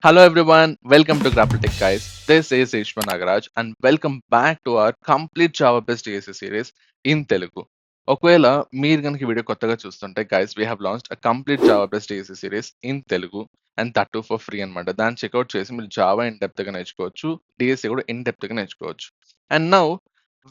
Hello everyone, welcome to Grapple Tech guys. This is Ishwan Nagaraj and welcome back to our complete Java based DSA series in Telugu. ఒకవేళ మీరు కనుక ఈ video కొత్తగా చూస్తుంటే guys we have launched a complete Java based DSC series in Telugu and that to for free అనమాట. దాన్ని checkout చేసి మీరు జావా ఇన్ డెప్త్ గా నేర్చుకోవచ్చు, డిఎస్సి కూడా ఇన్ డెప్త్ గా నేర్చుకోవచ్చు. And now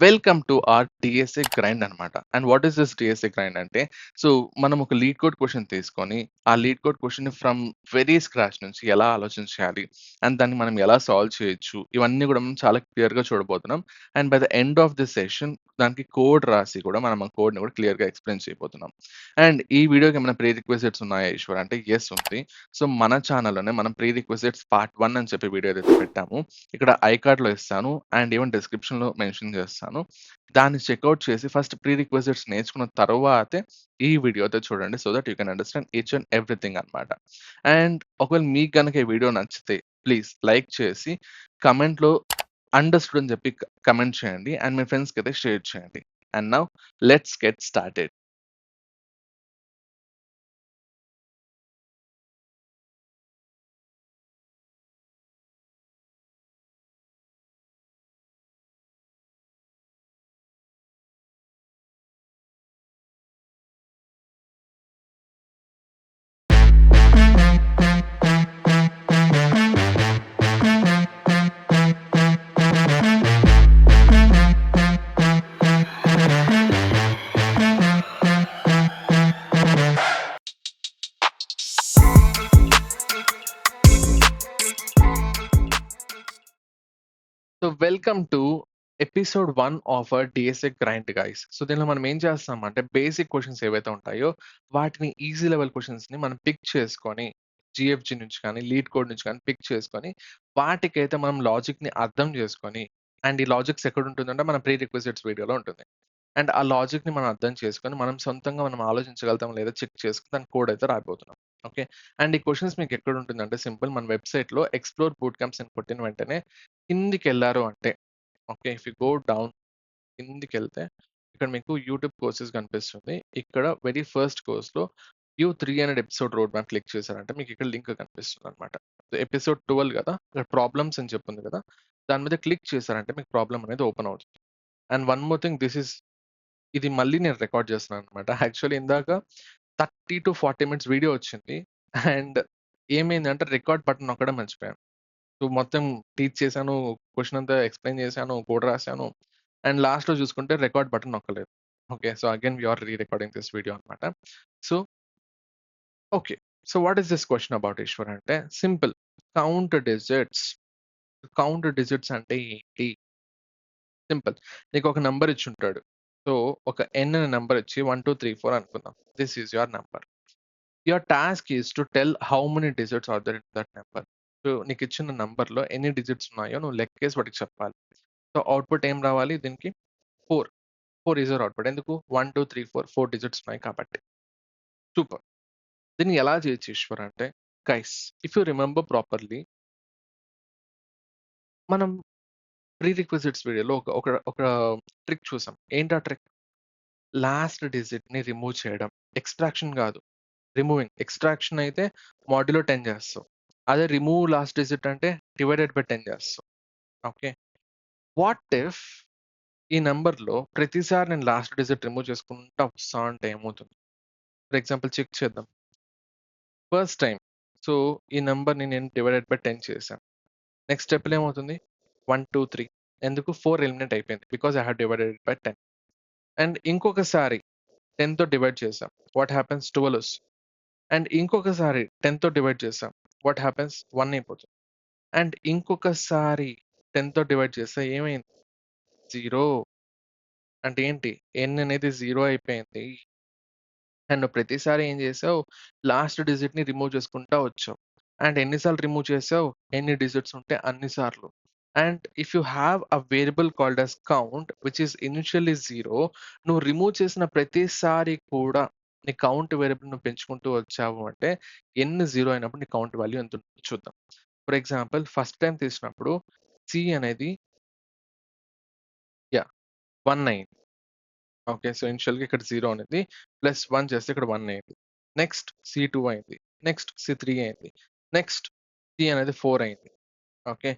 welcome to our DSA grind అనమాట. And what is this DSA grind అంటే, సో మనం ఒక లీడ్ కోడ్ క్వశ్చన్ తీసుకొని ఆ LeetCode question from very scratch నుంచి ఎలా ఆలోచించాలి అండ్ దాన్ని మనం ఎలా సాల్వ్ చేయొచ్చు, ఇవన్నీ కూడా మనం చాలా క్లియర్ గా చూడబోతున్నాం. And by the end of this session దానికి కోడ్ రాసి కూడా మనం ఆ కోడ్ ని కూడా క్లియర్ గా ఎక్స్ప్లెయిన్ చేయబోతున్నాం. అండ్ ఈ వీడియోకి ఏమైనా ప్రీ రిక్వెజిట్స్ ఉన్నాయా ఈశ్వర్ అంటే ఎస్ ఉంది. సో మన ఛానల్లోనే మనం ప్రీ రిక్వెజిట్స్ పార్ట్ 1 అని చెప్పి వీడియో అయితే పెట్టాము. ఇక్కడ ఐకార్డ్ లో ఇస్తాను అండ్ ఈవెన్ డిస్క్రిప్షన్ లో మెన్షన్ చేస్తాను. దాన్ని చెక్అవుట్ చేసి ఫస్ట్ ప్రీ రిక్వెజిట్స్ నేర్చుకున్న తర్వాతే ఈ వీడియో అయితే చూడండి, so that you can understand each and everything అన్నమాట. అండ్ ఒకవేళ మీకు కనుక ఈ వీడియో నచ్చితే ప్లీజ్ లైక్ చేసి కమెంట్ లో అండర్స్టూడ్ అని చెప్పి కమెంట్ చేయండి అండ్ మీ ఫ్రెండ్స్ కి అయితే షేర్ చేయండి. And now let's get started. So welcome to episode 1 of our DSA grind guys. So దీనిలో మనం ఏం చేస్తాం అంటే బేసిక్ క్వశ్చన్స్ ఏవైతే ఉంటాయో వాటిని ఈజీ లెవెల్ క్వశ్చన్స్ ని మనం పిక్ చేసుకొని జిఎఫ్జి నుంచి కానీ లీడ్ కోడ్ నుంచి కానీ పిక్ చేసుకొని వాటికైతే మనం లాజిక్ ని అర్థం చేసుకొని, అండ్ ఈ లాజిక్స్ ఎక్కడ ఉంటుందంటే మన ప్రీ రిక్వెజిట్స్ వీడియోలో ఉంటుంది. అండ్ ఆ లాజిక్ ని మనం అర్థం చేసుకొని మనం సొంతంగా మనం ఆలోచించగలుగుతాం లేదా చెక్ చేసుకుని దాని కోడ్ అయితే రాయబోతున్నాం. ఓకే. అండ్ ఈ క్వశ్చన్స్ మీకు ఎక్కడ ఉంటుందంటే సింపుల్, మన వెబ్సైట్ లో ఎక్స్ప్లోర్ బూట్ క్యాంప్స్ అని కొట్టిన వెంటనే కిందికి వెళ్ళారు అంటే, okay, if you go down కిందికెళ్తే ఇక్కడ మీకు యూట్యూబ్ కోర్సెస్ కనిపిస్తుంది. ఇక్కడ వెరీ ఫస్ట్ కోర్స్‌లో U300 episode road map click చేశారంటే మీకు ఇక్కడ లింక్ కనిపిస్తుందనమాట. ఎపిసోడ్ 12 కదా! ఇక్కడ ప్రాబ్లమ్స్ అని చెప్పుంది కదా! దాని మీద క్లిక్ చేశారంటే మీకు ప్రాబ్లమ్ అనేది ఓపెన్ అవుతుంది. అండ్ వన్ మోర్ థింగ్, ఇది మళ్ళీ నేను రికార్డ్ చేస్తున్నాననమాట. యాక్చువల్లీ ఇందాక 30-40 మినిట్స్ వీడియో వచ్చింది. అండ్ ఏమైందంటే రికార్డ్ బటన్ నొక్కడం మర్చిపోయాను. సో, మొత్తం టీచ్ చేశాను. క్వెషన్ అంతా ఎక్స్‌ప్లెయిన్ చేశాను. కోడ్ రాసాను. అండ్ లాస్ట్‌లో చూసుకుంటే రికార్డ్ బటన్ నొక్కలేదు. Okay. So, again we are recording this video అన్నమాట. So, okay. So, what is this question about ఈశ్వర్ అంటే simple. Count digits. Count digits అంటే ఏంటి? సింపుల్. నీకొక నంబర్ ఇచ్చుంటాడు. సో, ఒక n అనే నంబర్ ఇచ్చి 1, 2, 3, 4 అనుకుందాం. This is your number. Your task is to tell how many digits are there in that number. So, నీకిచ్చిన నంబర్‌లో ఎన్ని డిజిట్స్ ఉన్నాయో నువ్వు లెక్కేసి వాటికి చెప్పాలి. సో, అవుట్‌పుట్ ఏం రావాలి దీనికి? 4. 4 ఈస్ యువర్ అవుట్‌పుట్. ఎందుకు? 1, 2, 3, 4 4 డిజిట్స్ ఉన్నాయి కాబట్టి. సూపర్. దీన్ని ఎలా చేయొచ్చు ఈశ్వర్ అంటే, guys if you remember properly మనం ప్రీ రిక్విజిట్స్ వీడియోలో ఒక ఒక ఒక ట్రిక్ చూసాం. ఏంటా ట్రిక్? లాస్ట్ డిజిట్‌ని రిమూవ్ చేయడం. ఎక్స్‌ట్రాక్షన్ గాదు. రిమూవింగ్. ఎక్స్‌ట్రాక్షన్ అయితే మాడ్యులో 10 చేస్తావు. అదే రిమూవ్ లాస్ట్ డిజిట్ అంటే డివైడెడ్ బై 10 చేస్తావు. ఓకే. వాట్ ఇఫ్ ఈ నంబర్‌లో ప్రతిసారి నేను లాస్ట్ డిజిట్ రిమూవ్ చేసుకుంటా వస్తా అంటే ఏమవుతుంది? ఫర్ ఎగ్జాంపుల్ చెక్ చేద్దాం. First time. సో, ఈ నంబర్‌ని నేను డివైడెడ్ బై 10 చేశాను. నెక్స్ట్ స్టెప్‌లో ఏమవుతుంది? 1, 2, 3 ఎందుకు? 4 ఎలిమినేట్ అయిపోయింది. Because I have divided it by 10. And ఇంకొకసారి 10తో డివైడ్ చేశాం. What happens? 12 వస్తుంది. అండ్ ఇంకొకసారి 10తో డివైడ్ చేశాం. What happens? 1 అయిపోతుంది. అండ్ ఇంకొకసారి 10తో డివైడ్ చేస్తే ఏమైంది? 0. అంటే ఏంటి? n అనేది 0 అయిపోయింది. అండ్ నువ్వు ప్రతిసారి ఏం చేసావు? లాస్ట్ డిజిట్‌ని రిమూవ్ చేసుకుంటా వచ్చావు. అండ్ ఎన్ని సార్లు రిమూవ్ చేసావు? ఎన్ని డిజిట్స్ ఉంటే అన్ని సార్లు. And if you have a variable called as count which is initially 0, నువ్వు రిమూవ్ చేసిన ప్రతిసారి కూడా నీ కౌంట్ వేరియబుల్ నువ్వు పెంచుకుంటూ వచ్చావు అంటే n 0 అయినప్పుడు నీ కౌంట్ వాల్యూ ఎంత ఉంటుందో చూద్దాం. ఫర్ ఎగ్జాంపుల్ ఫస్ట్ టైమ్ తీసినప్పుడు C అనేది యాహ్! 1 అయింది. ఓకే. సో, ఇనిషియల్‌గా ఇక్కడ 0 అనేది ప్లస్ 1 చేస్తే ఇక్కడ 1 అయింది. నెక్స్ట్ C2 అయింది. నెక్స్ట్ C3 అయింది. నెక్స్ట్ సి అనేది 4 అయింది. ఓకే.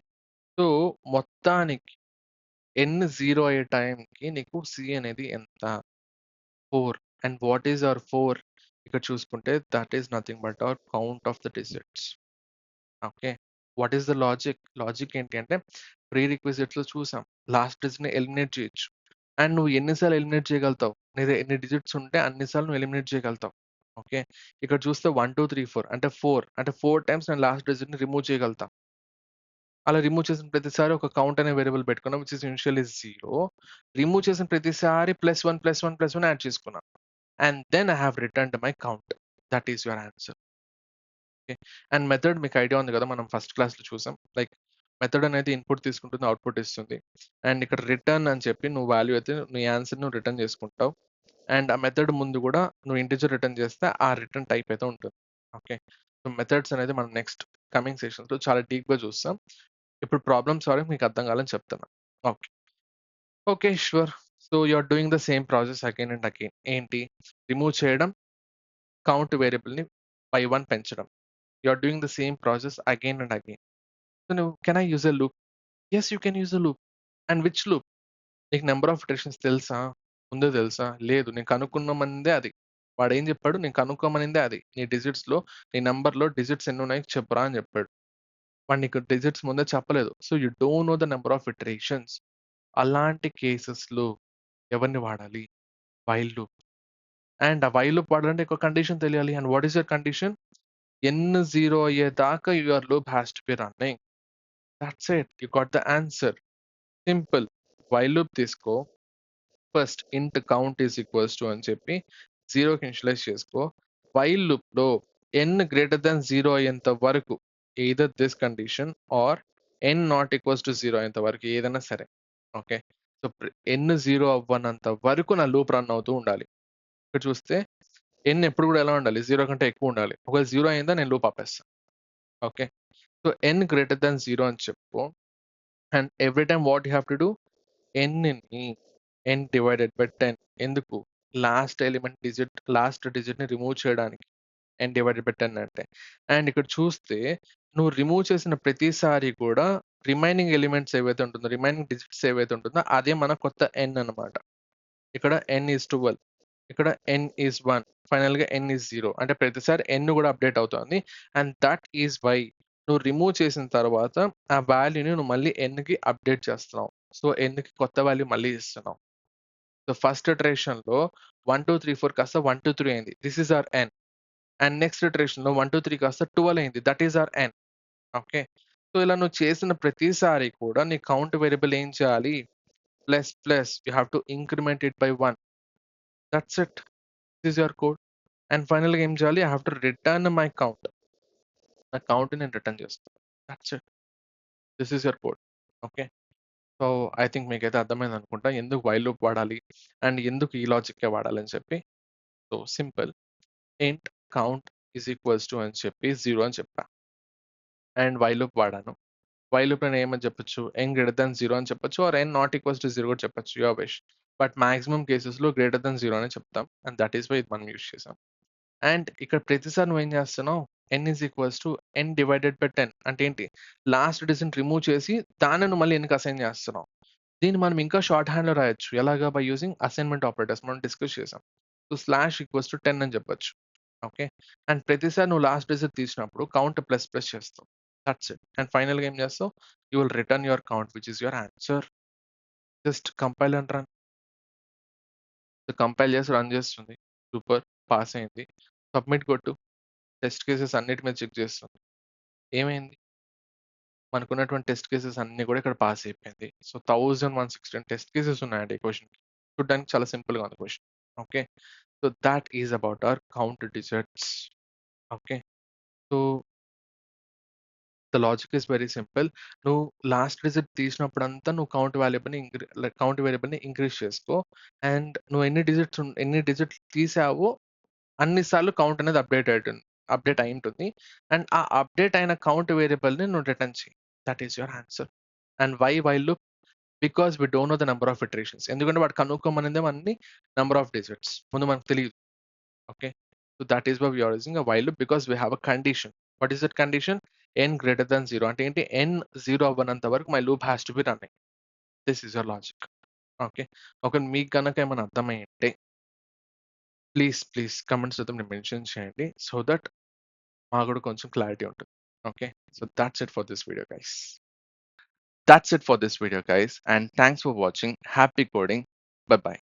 సో, మొత్తానికి n 0 అయ్యే టైంకి నీకు సి అనేది ఎంత? 4. And what is our 4? ఇక్కడ చూసుకుంటే that is nothing but our count of the digits. Okay. What is the logic? Logic ఏంటి అంటే ప్రీ రిక్విజిట్స్‌లో చూసాం. లాస్ట్ డిజిట్‌ని ఎలిమినేట్ చేయొచ్చు. అండ్ నువ్వు ఎన్ని సార్లు ఎలిమినేట్ చేయగలుగుతావు? ఎన్ని డిజిట్స్ ఉంటే అన్ని సార్లు నువ్వు ఎలిమినేట్ చేయగలుగుతావు. ఓకే. ఇక్కడ చూస్తే 1, 2, 3, 4 అంటే 4 అంటే 4 టైమ్స్ నేను లాస్ట్ డిజిట్‌ని రిమూవ్ చేయగలుగుతా. అలా రిమూవ్ చేసిన ప్రతిసారి ఒక కౌంట్ అనే వేరియబుల్ పెట్టుకున్నా విచ్ ఈస్ ఇనిషియల్లీ 0. రిమూవ్ చేసిన ప్రతిసారి +1, +1, +1 యాడ్ చేసుకున్నా. And then I have returned my count. That is your answer. Okay. And method మీకు ఐడియా ఉంది కదా! మనం ఫస్ట్ క్లాస్‌లో చూసాం. లైక్ మెథడ్ అనేది ఇన్‌పుట్ తీసుకుంటుంది, అవుట్‌పుట్ ఇస్తుంది. అండ్ ఇక్కడ రిటర్న్ అని చెప్పి నువ్వు వాల్యూ అయితే నీ ఆన్సర్‌ని నువ్వు రిటర్న్ చేసుకుంటావు. అండ్ ఆ మెథడ్ ముందు గూడా నువ్వు ఇంటిజర్ రిటర్న్ చేస్తే ఆ రిటర్న్ టైప్ అయితే ఉంటుంది. ఓకే. సో, మెథడ్స్ అనేది మనం నెక్స్ట్ కమింగ్ సెషన్స్‌లో చాలా డీప్‌గా చూస్తాం. ఇప్పుడు ప్రాబ్లమ్ సాల్వింగ్ మీకు అర్థం కావాలని చెప్తున్నా. Okay. Okay. Sure. So, you are doing the same process again and again. ఏంటి? రిమూవ్ చేయడం, కౌంట్ వేరియబుల్‌ని బై 1 పెంచడం. You are doing the same process again and again. So, నువ్వు can I use a loop? Yes, you can use a loop. And which loop? నీకు number of iterations తెలుసా? ముందే తెలుసా? లేదు. నేను కనుక్కున్నమనిందే అది. వాడేం చెప్పాడు? నేను కనుక్కోమనిందే అది. నీ డిజిట్స్‌లో నీ నంబర్‌లో డిజిట్స్ ఎన్నున్నాయో చెప్పురా అని చెప్పాడు. వాడు నీకు డిజిట్స్ ముందే చెప్పలేదు. So, you don't know the number of iterations. అలాంటి కేసెస్‌లో ఎవరిని వాడాలి? While loop. అండ్ ఆ వైల్ లూప్ వాడాలంటే ఒక కండిషన్ తెలియాలి. And what is your condition? n 0 అయ్యేదాకా your loop has to be running. That's it. You got the answer. Simple. While loop తీసుకో. First int count is equals to అని చెప్పి 0కి initialise చేసుకో. While లూప్‌లో n గ్రేటర్ థాన్ 0 అయ్యేంత వరకు either this condition or n not equals to 0 అయ్యేంత వరకు ఏదైనా సరే. ఓకే. సో, n 0 అవ్వనంత వరకు నా లూప్ రన్ అవుతూ ఉండాలి. ఇక్కడ చూస్తే n ఎప్పుడు కూడా ఎలా ఉండాలి? 0 కంటే ఎక్కువ ఉండాలి. ఒకవేళ 0 అయిందా నేను లూప్ ఆపేస్తా. Okay. So, n greater than 0 అని చెప్పు. And every time what you have to do? nని n డివైడెడ్ బై 10 ఎందుకు? లాస్ట్ డిజిట్‌ని రిమూవ్ చేయడానికి. n డివైడెడ్ బై 10 అంటే. అండ్ ఇక్కడ చూస్తే నువ్వు రిమూవ్ చేసిన ప్రతిసారి కూడా రిమైనింగ్ ఎలిమెంట్స్ ఏవైతే ఉంటుందో, రిమైనింగ్ డిజిట్స్ ఏవైతే ఉంటుందో అదే మన కొత్త n అన్నమాట. ఇక్కడ n ఈస్ 12. ఇక్కడ n ఈస్ 1. ఫైనల్‌గా n ఈస్ 0. అంటే ప్రతిసారి n కూడా అప్‌డేట్ అవుతోంది. అండ్ దట్ ఈస్ వై నువ్వు రిమూవ్ చేసిన తర్వాత ఆ వాల్యూని నువ్వు మళ్ళీ nకి అప్‌డేట్ చేస్తున్నావు. సో, nకి కొత్త వాల్యూ మళ్ళీ ఇస్తున్నావు. సో, ఫస్ట్ ఇటరేషన్‌లో 1, 2, 3, 4 కాస్త 1, 2, 3 అయింది. This is our n. And next ఇటరేషన్‌లో 1, 2, 3 కాస్త 12 అయింది. That is our n. Okay. So, ఇలా నువ్వు చేసిన ప్రతిసారి కూడా నీ కౌంట్ వేరియబుల్ ఏం చేయాలి? Plus you have to increment it by 1. That's it. This is your code. And ఫైనల్‌గా ఏం చేయాలి? I have to return my count. నా కౌంట్‌ని నేను రిటర్న్ చేస్తాను. That's it. This is your code. Okay. So, I think మీకైతే అర్థమైందనుకుంటా. ఎందుకు while loop వాడాలి? And ఎందుకు ఈ లాజిక్కే వాడాలని చెప్పి. So, simple. Int count is equals to అని చెప్పి 0 అని చెప్పా. అండ్ వైల్ లూప్ వాడాను. వైల్ లూప్ నేను ఏమని చెప్పొచ్చు? n గ్రేటర్ థాన్ 0 అని చెప్పొచ్చు or n not equals to 0 కూడా చెప్పొచ్చు. Your wish. బట్ మాక్సిమం కేసెస్‌లో గ్రేటర్ థాన్ 0 అనే చెప్తాం. అండ్ దట్ ఈస్ వై ఇది మనం యూజ్ చేసాం. అండ్ ఇక్కడ ప్రతిసారి నువ్వేం చేస్తున్నావు? n is equals to n divided by 10 అంటే ఏంటి? లాస్ట్ డిజిట్‌ని రిమూవ్ చేసి దాన్ని నువ్వు మళ్ళీ nకి అసైన్ చేస్తున్నావు. దీన్ని మనం ఇంకా షార్ట్ హ్యాండ్‌లో రాయొచ్చు. ఎలాగా? బై యూజింగ్ అసైన్‌మెంట్ ఆపరేటర్స్ మనం డిస్కస్ చేసాం. సో, స్లాష్ ఈక్వల్స్ టు 10 అని చెప్పొచ్చు. ఓకే. అండ్ ప్రతిసారి నువ్వు లాస్ట్ డిజిట్ తీసినప్పుడు కౌంట్ ప్లస్ చేస్తావు. That's it. అండ్ ఫైనల్‌గా ఏం చేస్తావు? You will return your count which is your answer. Just compile and run. So, compile చేసి రన్ చేస్తుంది. సూపర్. పాస్ అయింది. సబ్మిట్ కొట్టు. టెస్ట్ కేసెస్ అన్నిటి మీద చెక్ చేస్తుంది. ఏమైంది? మనకున్నటువంటి టెస్ట్ కేసెస్ అన్నీ కూడా ఇక్కడ పాస్ అయిపోయింది. సో, 1116 టెస్ట్ కేసెస్ ఉన్నాయండి ఈ క్వెషన్‌కి. చూడ్డానికి చాలా సింపుల్‌గా ఉంది question. Okay. So, thought is about our count digits. Okay. So, the logic is very simple. నువ్వు లాస్ట్ డిజిట్ తీసినప్పుడంతా నువ్వు కౌంట్ వేరియబుల్‌ని ఇంక్రీజ్ చేసుకో. అండ్ నువ్వు ఎన్ని డిజిట్స్ తీసావో అన్ని సార్లు కౌంట్ అనేది అప్డేట్ అయి ఉంటుంది. అండ్ ఆ అప్డేట్ అయిన కౌంట్ వేరియబుల్‌ని నువ్వు రిటర్న్ చెయి. That is your answer. And why while loop? Because we don't know the number of iterations. ఎందుకంటే వాడు కనుక్కోమనిందే మనని నంబర్ ఆఫ్ డిజిట్స్. ముందు మనకు తెలీదు. Okay. So, that is why we are using a while loop because we have a condition. What is that condition? n greater than 0 అంటే ఏంటి? n 0 అవ్వనంత వరకు my loop has to be running. This is your logic. Okay. ఒకవేళ మీకు గనక ఏమైనా అర్థమయ్యుంటే please comments రూపంలో మెన్షన్ చేయండి. సో దట్ మాకు కూడా కొంచెం క్లారిటీ ఉంటుంది. Okay. So that's it for this video guys. That's it for this video, guys, and thanks for watching. Happy coding. Bye bye.